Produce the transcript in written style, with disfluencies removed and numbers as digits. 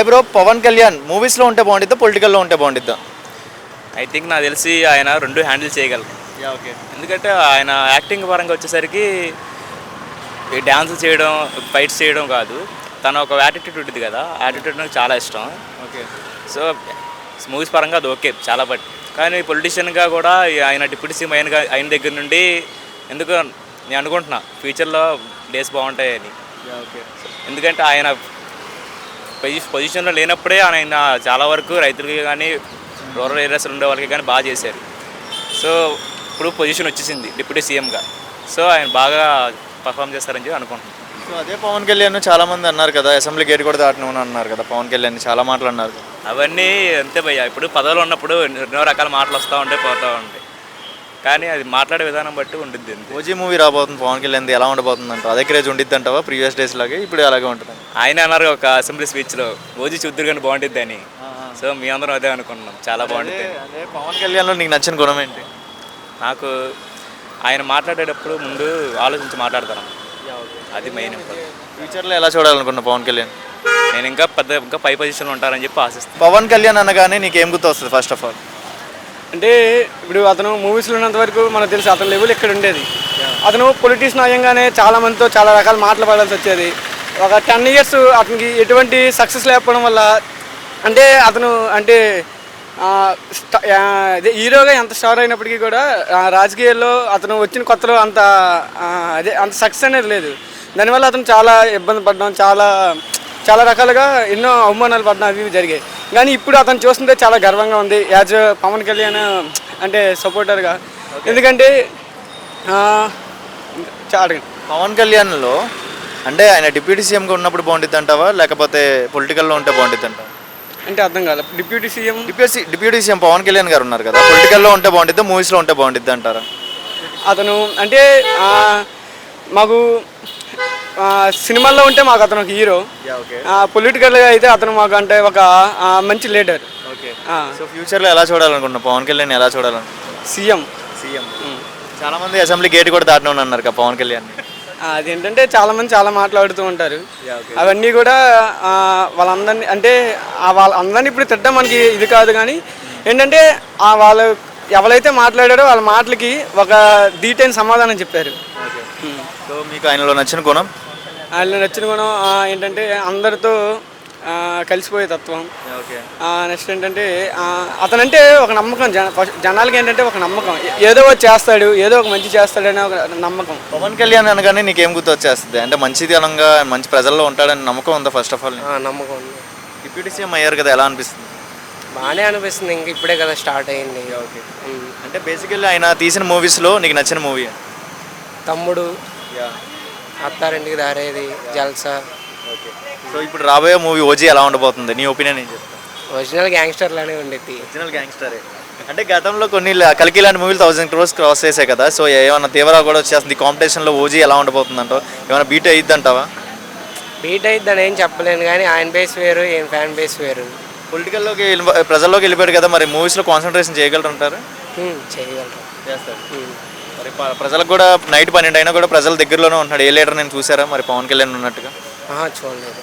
Bro Pawan Kalyan మూవీస్లో ఉంటే బాగుంటుందా పొలిటికల్లో ఉంటే బాగుంటుందా? ఐ థింక్ నాకు తెలిసి ఆయన రెండు హ్యాండిల్ చేయగలరు. ఓకే. ఎందుకంటే ఆయన యాక్టింగ్ పరంగా వచ్చేసరికి ఈ డ్యాన్స్ చేయడం, ఫైట్స్ చేయడం కాదు, తన ఒక యాటిట్యూడ్ ఉంటుంది కదా, యాటిట్యూడ్ నాకు చాలా ఇష్టం. ఓకే. సో మూవీస్ పరంగా అది ఓకే చాలా. బట్ కానీ పొలిటీషియన్గా కూడా ఆయన డిప్యూటీ సీఎం అయిన దగ్గర నుండి ఎందుకు నేను అనుకుంటున్నా ఫ్యూచర్లో డేస్ బాగుంటాయని. ఓకే. ఎందుకంటే ఆయన పొజిషన్లో లేనప్పుడే ఆయన చాలా వరకు రైతులకి కానీ రూరల్ ఏరియాస్లో ఉండే వాళ్ళకి కానీ బాగా చేశారు. సో ఇప్పుడు పొజిషన్ వచ్చేసింది డిప్యూటీ సీఎంగా. సో ఆయన బాగా పర్ఫామ్ చేస్తారని చెప్పి అనుకుంటున్నాను. సో అదే పవన్ కళ్యాణ్ చాలా మంది అన్నారు కదా, అసెంబ్లీ గేట్ కూడా దాటను అన్నారు కదా పవన్ కళ్యాణ్, చాలా మాటలు అన్నారు. అవన్నీ అంతే భయ్య, ఇప్పుడు పదవిలో ఉన్నప్పుడు ఎన్నో రకాల మాటలు వస్తూ ఉంటాయి, పోతూ ఉంటాయి. కానీ అది మాట్లాడే విధానం బట్టి ఉంటుంది. ఓజీ మూవీ రాబోతుంది పవన్ కళ్యాణ్, ఎలా ఉండబోతుంది అంటావు? అదే క్రేజ్ ఉండిద్ది అంటావా ప్రీవియస్ డేస్ లాగే ఇప్పుడు అలాగే ఉంటుంది? ఆయన అన్నారు ఒక అసెంబ్లీ స్పీచ్లో ఓజీ చూద్దరు కానీ బాగుంటుంది అని. సో మీ అందరం అదే అనుకుంటున్నాం, చాలా బాగుంటుంది. అదే పవన్ కళ్యాణ్లో నీకు నచ్చిన గుణం ఏంటి? నాకు ఆయన మాట్లాడేటప్పుడు ముందు ఆలోచించి మాట్లాడతాను, అది మెయిన్. ఫ్యూచర్లో ఎలా చూడాలనుకున్నా పవన్ కళ్యాణ్? నేను ఇంకా పై పొజిషన్లో ఉంటారని చెప్పి ఆశిస్తాను. పవన్ కళ్యాణ్ అనగానే నీకేం గుర్తు వస్తుంది ఫస్ట్ ఆఫ్ ఆల్? అంటే ఇప్పుడు అతను మూవీస్లో ఉన్నంత వరకు మనకు తెలుసు అతని లెవెల్ ఎక్కడ ఉండేది. అతను పొలిటీషియన్ అయ్యంగానే చాలా మందితో చాలా రకాల మాటలు పడాల్సి వచ్చేది. ఒక 10 years అతనికి ఎటువంటి సక్సెస్ లేకపోవడం వల్ల అంటే అతను అంటే అదే హీరోగా ఎంత స్టార్ అయినప్పటికీ కూడా రాజకీయాల్లో అతను వచ్చిన కొత్తలో అంత సక్సెస్ అనేది లేదు. దానివల్ల అతను చాలా ఇబ్బంది పడడం, చాలా రకాలుగా ఎన్నో అవమానాలు పడడం అవి జరిగాయి. కానీ ఇప్పుడు అతను చూస్తుంటే చాలా గర్వంగా ఉంది యాజ్ పవన్ కళ్యాణ్ అంటే సపోర్టర్గా. ఎందుకంటే పవన్ కళ్యాణ్లో అంటే ఆయన డిప్యూటీ సీఎంగా ఉన్నప్పుడు బాగుంటుంది అంటావా, లేకపోతే పొలిటికల్లో ఉంటే బాగుంటుంది అంటావా? అంటే అర్థం కాదు. డిప్యూటీ సీఎం పవన్ కళ్యాణ్ గారు ఉన్నారు కదా, పొలిటికల్లో ఉంటే బాగుంటుందా మూవీస్లో ఉంటే బాగుంటుంది అంటారా? అతను అంటే మాకు సినిమాల్లో ఉంటే మాకు అతను ఒక హీరో, పొలిటికల్గా అయితే అతను మాకు అంటే ఒక మంచి లీడర్. ఓకే. సో ఫ్యూచర్లో ఎలా చూడాలనుకుంటున్నా పవన్ కళ్యాణ్, ఎలా చూడాలనుకుంటున్నా? సీఎం. చాలా మంది అసెంబ్లీ గేట్ కూడా దాటను అన్నారు కదా పవన్ కళ్యాణ్. అదేంటంటే చాలామంది చాలా మాట్లాడుతూ ఉంటారు. అవన్నీ కూడా వాళ్ళందరినీ అంటే వాళ్ళందరినీ ఇప్పుడు తిట్టడం మనకి ఇది కాదు. కానీ ఏంటంటే వాళ్ళు ఎవరైతే మాట్లాడారో వాళ్ళ మాటలకి ఒక దీటైన సమాధానం చెప్పారు. సో మీకు ఆయనలో నచ్చిన గుణం? ఆయనలో నచ్చిన గుణం ఏంటంటే అందరితో కలిసిపోయే తత్వం. నెక్స్ట్ ఏంటంటే అతనంటే ఒక నమ్మకం, జనాలకి ఏంటంటే ఒక నమ్మకం, ఏదో ఒకటి చేస్తాడు, ఏదో ఒక మంచి చేస్తాడనే ఒక నమ్మకం. పవన్ కళ్యాణ్ అనగానే నీకేం గుర్తు వచ్చేస్తుంది? అంటే మంచితనంగా మంచి ప్రజల్లో ఉంటాడని నమ్మకం ఉందా ఫస్ట్ ఆఫ్ ఆల్? నమ్మకం ఉంది. డిప్యూటీ సీఎం అయ్యారు కదా, ఎలా అనిపిస్తుంది? బాగానే అనిపిస్తుంది, ఇంక ఇప్పుడే కదా స్టార్ట్ అయ్యింది. ఓకే. అంటే బేసికల్లీ ఆయన తీసిన మూవీస్లో నీకు నచ్చిన మూవీ? తమ్ముడు, అత్తారింటికి దారేది, జల్సా. ఓకే. సో ఇప్పుడు రాబోయే మూవీ ఓజీ ఎలా ఉండబోతుంది నీ ఒపీనియన్ ఏం చెప్తాను? ఒరిజినల్ గ్యాంగ్స్టర్ లానే ఉండేది. ఒరిజినల్ గ్యాంగ్స్టరే. అంటే గతంలో కొన్ని కల్కి లాంటి మూవీలు 1000 crores క్రాస్ చేసాయి కదా, సో ఏమైనా తీవ్రంగా కూడా వచ్చేస్తుంది కాంపిటీషన్లో ఓజీ ఎలా ఉండబోతుంది అంటావు? ఏమైనా బీట్ అయ్యిద్ది అంటావా? బీట్ అయిద్దని ఏం చెప్పలేను, కానీ ఆయన బేస్ వేరు, ఏం ఫ్యాన్ బేస్ వేరు. పొలిటికల్లోకి ప్రజల్లోకి వెళ్ళిపోయాడు కదా, మరి మూవీస్లో కాన్సన్ట్రేషన్ చేయగలరు అంటారు? చేయగలరు, చేస్తారు. మరి ప్రజలకు కూడా నైట్ 12 అయినా కూడా ప్రజల దగ్గరలోనే ఉంటున్నాడు. ఏ లీడర్ నేను చూసారా మరి పవన్ కళ్యాణ్ ఉన్నట్టుగా? చూడలేదు.